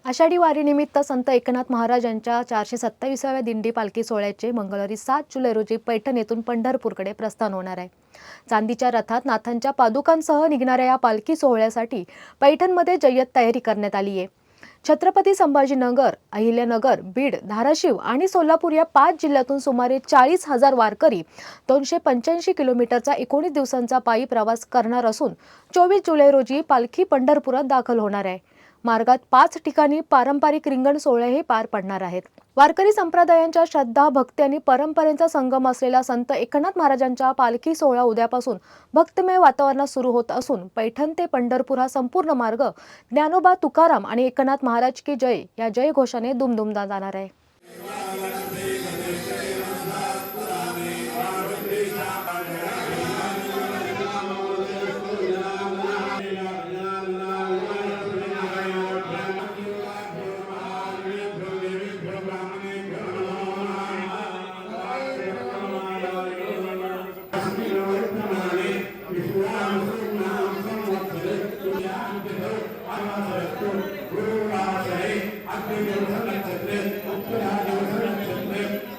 आषाढी वारीनिमित्त संत एकनाथ महाराज यांच्या 427व्या दिंडी पालखी सोहळ्याचे मंगळवारी 7 जुलै रोजी पैठण येथून पंढरपूरकडे प्रस्थान होणार आहे। चांदीच्या रथात नाथांच्या पादुकांसह निघणाऱ्या या पालखी सोहळ्यासाठी पैठणमध्ये जय्यत तयारी करण्यात आली आहे। छत्रपती संभाजीनगर, अहिल्यानगर, बीड, धाराशिव आणि सोलापूर या 5 जिल्ह्यातून सुमारे 40,000 वारकरी 285 किलोमीटरचा 19 दिवसांचा पायी प्रवास करणार असून 24 जुलै रोजी पालखी पंढरपुरात दाखल होणार आहे। मार्गात 5 ठिकाणी पारंपरिक रिंगण सोहळेही पार पडणार आहेत। वारकरी संप्रदायांच्या श्रद्धा, भक्ती आणि परंपरेचा संगम असलेला संत एकनाथ महाराजांच्या पालखी सोहळा उद्यापासून भक्तिमय वातावरणात सुरू होत असून पैठण ते पंढरपूर हा संपूर्ण मार्ग ज्ञानोबा तुकाराम आणि एकनाथ महाराज की जय या जय घोषाने दुमदुमला जाणार आहे।